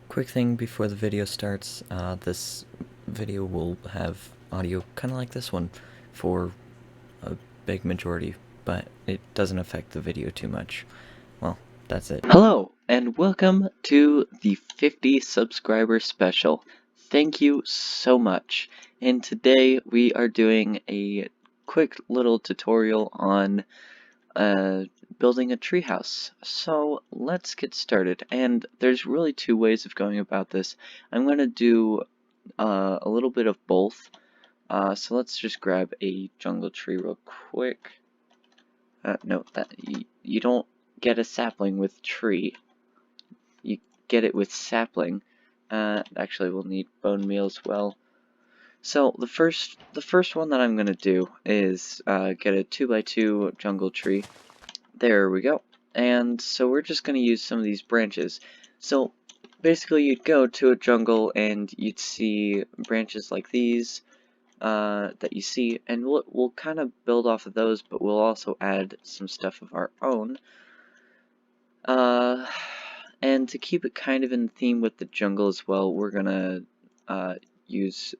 quick thing before the video starts. This video will have audio kind of like this one for a big majority, but it doesn't affect the video too much. Well, that's it. Hello, and welcome to the 50 subscriber special. Thank you so much. And today we are doing a quick little tutorial on building a treehouse. So let's get started. And there's really two ways of going about this. I'm going to do a little bit of both. So let's just grab a jungle tree real quick. No, you don't get a sapling with tree. You get it with sapling. Actually, we'll need bone meal as well. So the first one that I'm gonna do is get a 2x2 jungle tree. There we go. And so we're just gonna use some of these branches. So basically, you'd go to a jungle and you'd see branches like these that you see, and we'll kind of build off of those, but we'll also add some stuff of our own. And to keep it kind of in theme with the jungle as well, we're gonna use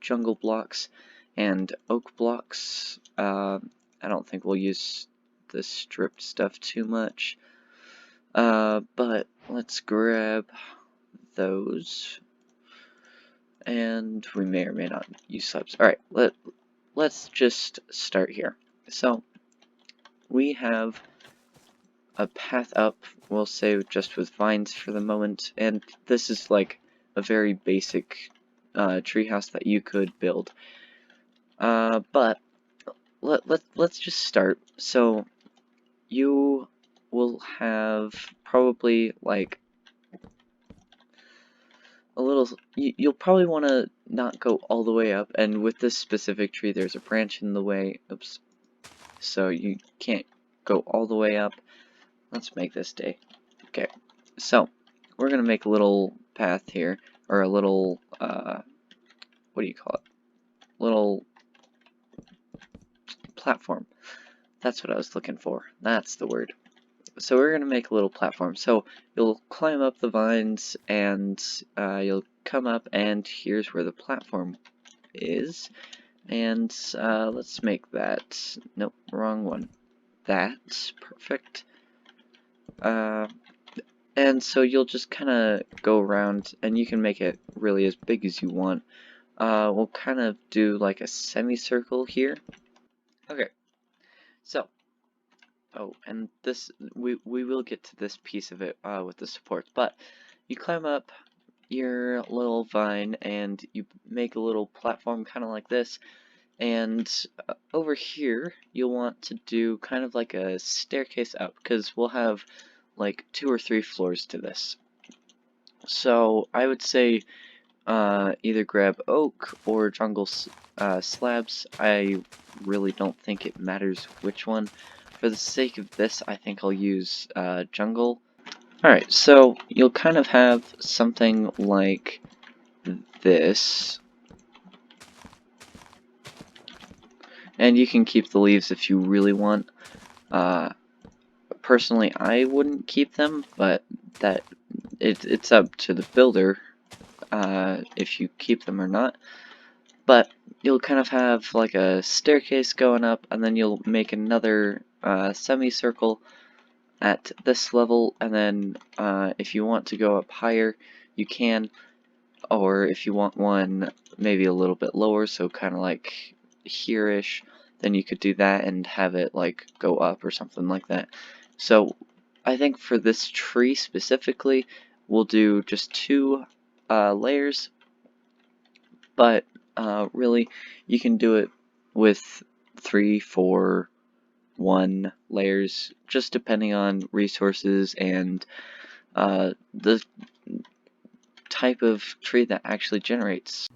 jungle blocks and oak blocks. I don't think we'll use the stripped stuff too much, but let's grab those, and we may or may not use slabs. All right, let's just start here. So we have a path up, we'll say just with vines for the moment, and this is like a very basic treehouse that you could build. But let's just start. So you will have probably like a little, you'll probably want to not go all the way up, and with this specific tree there's a branch in the way, oops, so you can't go all the way up. Let's make this day. Okay, so we're gonna make a little path here, or a little, what do you call it? Little platform. That's what I was looking for. That's the word. So we're gonna make a little platform. So you'll climb up the vines, and you'll come up, and here's where the platform is. And let's make that. Nope, wrong one. That's perfect. And so you'll just kind of go around, and you can make it really as big as you want. We'll kind of do like a semicircle here. Okay, so, oh, and this, we will get to this piece of it with the supports, but you climb up your little vine, and you make a little platform kind of like this, and over here, you'll want to do kind of like a staircase up, because we'll have like 2 or 3 floors to this. So I would say either grab oak or jungle slabs. I really don't think it matters which one. For the sake of this, I think I'll use jungle. Alright, so you'll kind of have something like this. And you can keep the leaves if you really want. Personally, I wouldn't keep them, but it's up to the builder if you keep them or not. But you'll kind of have like a staircase going up, and then you'll make another semicircle at this level, and then if you want to go up higher, you can, or if you want one maybe a little bit lower, so kind of like here-ish, then you could do that and have it like go up or something like that. So I think for this tree specifically, we'll do just 2 layers, but really you can do it with 3, 4, 1 layers, just depending on resources and the type of tree that actually generates.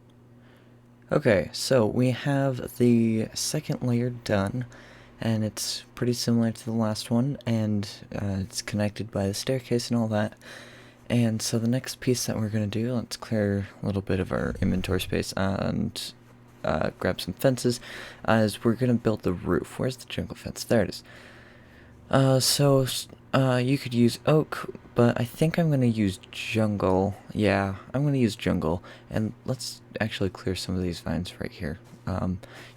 Okay, so we have the second layer done, and it's pretty similar to the last one, and it's connected by the staircase and all that. And so the next piece that we're going to do, let's clear a little bit of our inventory space and grab some fences, is we're going to build the roof. Where's the jungle fence? There it is. So you could use oak, But I think I'm going to use jungle. Yeah, I'm going to use jungle. And let's actually clear some of these vines right here.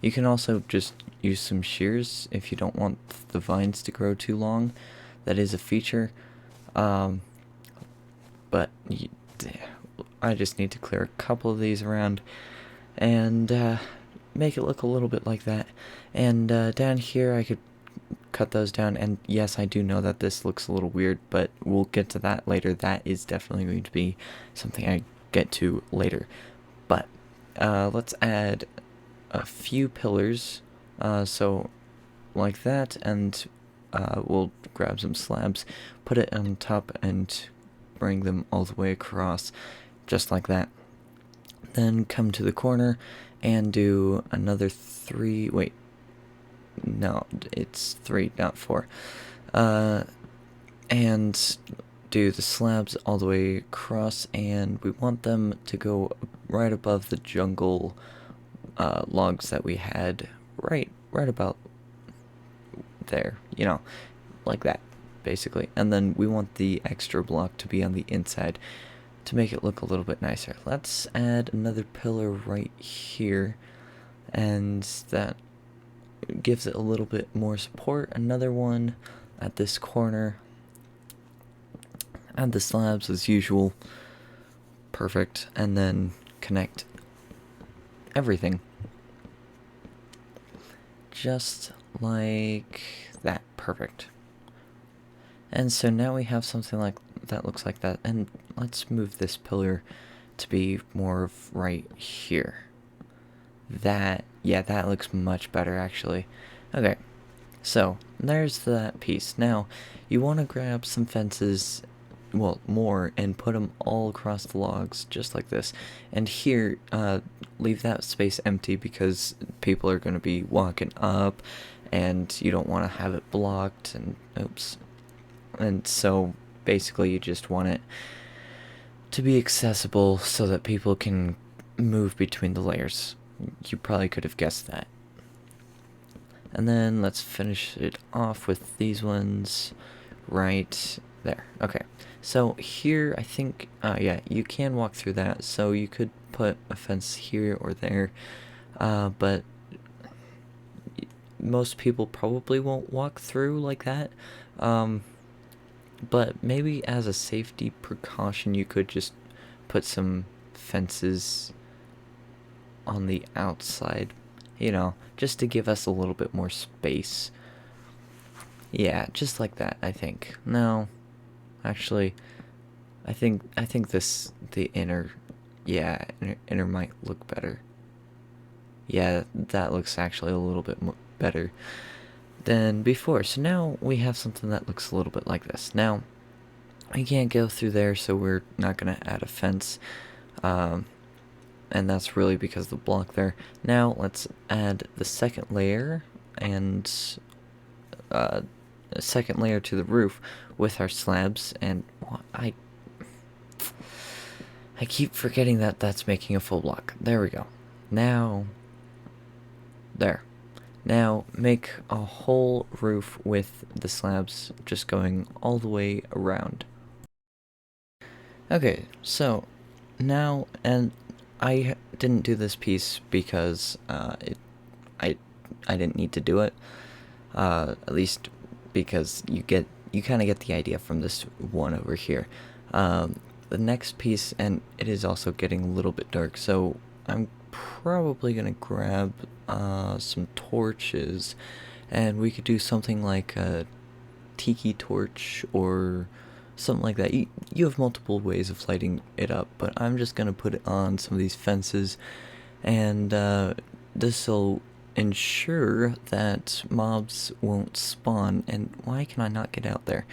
You can also just use some shears if you don't want the vines to grow too long. That is a feature. Um, but I just need to clear a couple of these around and make it look a little bit like that. And down here I could cut those down, and yes, I do know that this looks a little weird, but we'll get to that later. That is definitely going to be something I get to later. But let's add a few pillars, so like that, and we'll grab some slabs, put it on top, and bring them all the way across, just like that. Then come to the corner and do another 3, wait, no, it's 3, not 4. And do the slabs all the way across, and we want them to go right above the jungle logs that we had right about there, you know, like that, basically. And then we want the extra block to be on the inside to make it look a little bit nicer. Let's add another pillar right here, and that gives it a little bit more support. Another one at this corner. Add the slabs as usual. Perfect. And then connect everything. Just like that. Perfect. And so now we have something like that looks like that. And let's move this pillar to be more of right here. That, yeah, that looks much better actually. Okay, so there's that piece. Now, you want to grab some fences, well, more, and put them all across the logs, just like this. And here, leave that space empty because people are going to be walking up, and you don't want to have it blocked, and oops. And so, basically, you just want it to be accessible so that people can move between the layers. You probably could have guessed that. And then let's finish it off with these ones right there. Okay, so here I think, yeah, you can walk through that, so you could put a fence here or there, but most people probably won't walk through like that. But maybe as a safety precaution, you could just put some fences on the outside, you know, just to give us a little bit more space. Yeah, just like that, I think. No, actually, I think this, the inner, yeah, inner might look better. Yeah, that looks actually a little bit better than before. So now we have something that looks a little bit like this. Now, we can't go through there, so we're not going to add a fence. And that's really because of the block there. Now, let's add the second layer, and a second layer to the roof with our slabs, and I keep forgetting that that's making a full block. There we go. Now, there. Now, make a whole roof with the slabs just going all the way around. Okay, so now, and I didn't do this piece because I didn't need to do it. At least because you kind of get the idea from this one over here. The next piece, and it is also getting a little bit dark, so I'm probably gonna grab some torches, and we could do something like a tiki torch or something like that. You have multiple ways of lighting it up, but I'm just gonna put it on some of these fences, and this will ensure that mobs won't spawn. And why can I not get out there?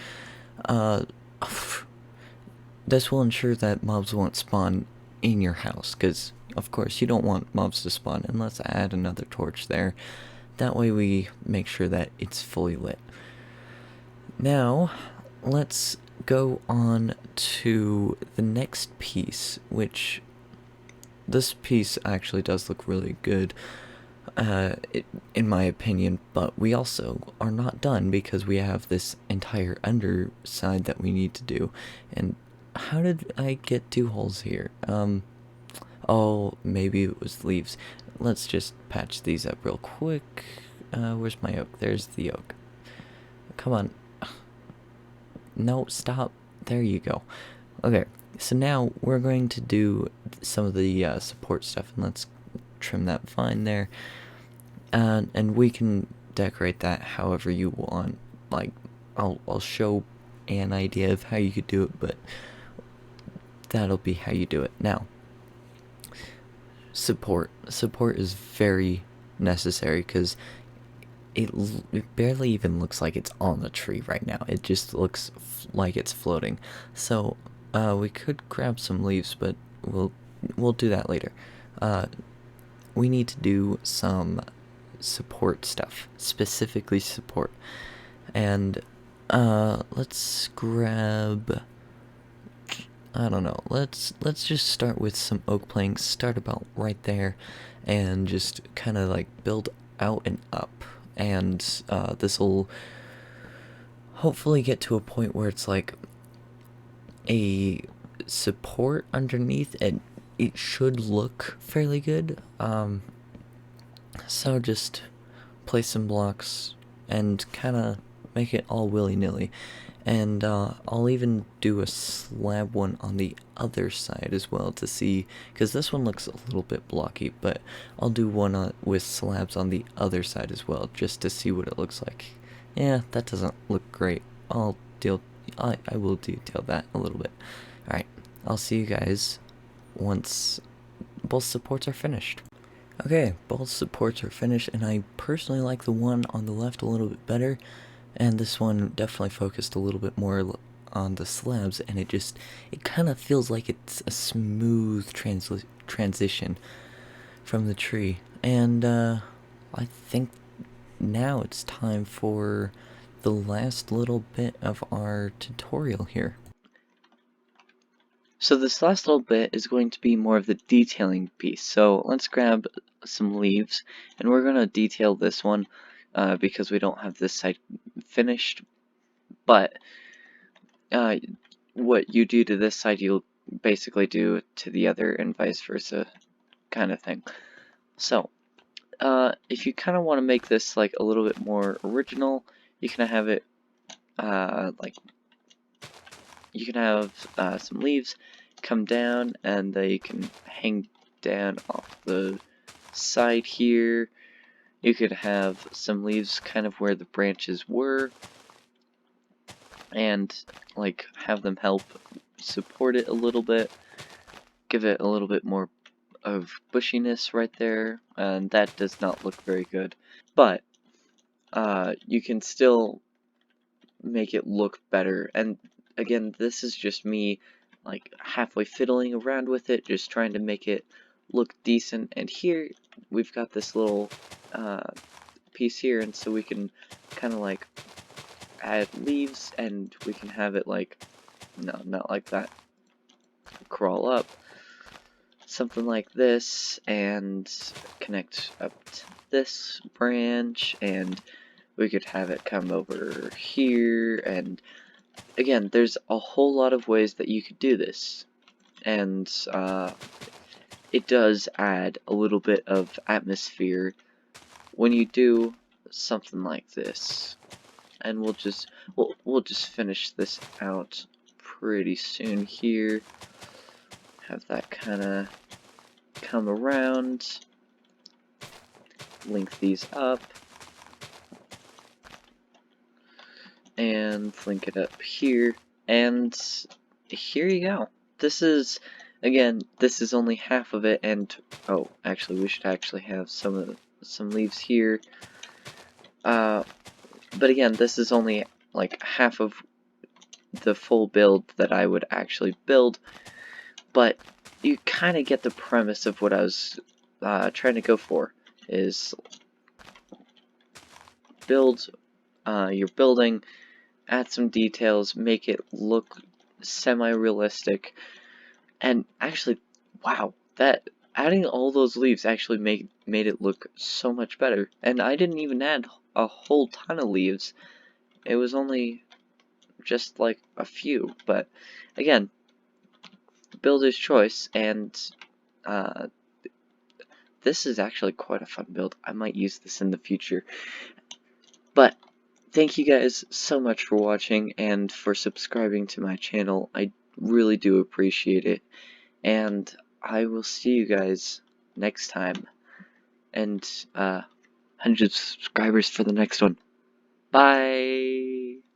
This will ensure that mobs won't spawn in your house, because of course you don't want mobs to spawn. And let's add another torch there. That way we make sure that it's fully lit. Now, let's go on to the next piece, which this piece actually does look really good. in my opinion, but we also are not done because we have this entire underside that we need to do. And how did I get 2 holes here? Oh, maybe it was leaves. Let's just patch these up real quick. Where's my oak? There's the oak. Come on. No, stop. There you go. Okay, so now we're going to do some of the support stuff, and let's trim that vine there. And we can decorate that however you want. Like, I'll show an idea of how you could do it, but that'll be how you do it. Now, support is very necessary because it barely even looks like it's on the tree right now. It just looks like it's floating. So we could grab some leaves, but we'll do that later. We need to do some support stuff, specifically support. And let's grab, I don't know. Let's just start with some oak planks. Start about right there, and just kind of like build out and up. And this will hopefully get to a point where it's like a support underneath, and it should look fairly good. So just place some blocks and kind of make it all willy-nilly. And I'll even do a slab one on the other side as well to see, because this one looks a little bit blocky, but I'll do one with slabs on the other side as well, just to see what it looks like. Yeah, that doesn't look great. I will detail that a little bit. Alright, I'll see you guys once both supports are finished. Okay, both supports are finished, and I personally like the one on the left a little bit better, and this one definitely focused a little bit more on the slabs, and it kind of feels like it's a smooth transition from the tree. And I think now it's time for the last little bit of our tutorial here. So this last little bit is going to be more of the detailing piece. So let's grab some leaves, and we're going to detail this one because we don't have this side finished. But what you do to this side, you'll basically do to the other, and vice versa, kind of thing. So if you kind of want to make this like a little bit more original, you can have it like you can have some leaves come down, and they can hang down off the side here. You could have some leaves kind of where the branches were, and like have them help support it a little bit, give it a little bit more of bushiness right there, and that does not look very good. But you can still make it look better. And again, this is just me like halfway fiddling around with it, just trying to make it look decent. And here we've got this little piece here, and so we can kind of like add leaves, and we can have it like, no, not like that, crawl up, something like this, and connect up to this branch, and we could have it come over here. And again, there's a whole lot of ways that you could do this, and it does add a little bit of atmosphere when you do something like this. And we'll just finish this out pretty soon here. Have that kind of come around, link these up, and link it up here, and here you go. This is, again, this is only half of it, and oh, actually, we should actually have some leaves here. But again, this is only like half of the full build that I would actually build, but you kind of get the premise of what I was trying to go for, is build your building, add some details, make it look semi-realistic, and actually, wow, that adding all those leaves actually made it look so much better. And I didn't even add a whole ton of leaves. It was only just like a few. But again, builder's choice, and this is actually quite a fun build. I might use this in the future. But thank you guys so much for watching and for subscribing to my channel. I really do appreciate it. And I will see you guys next time. And 100 subscribers for the next one. Bye!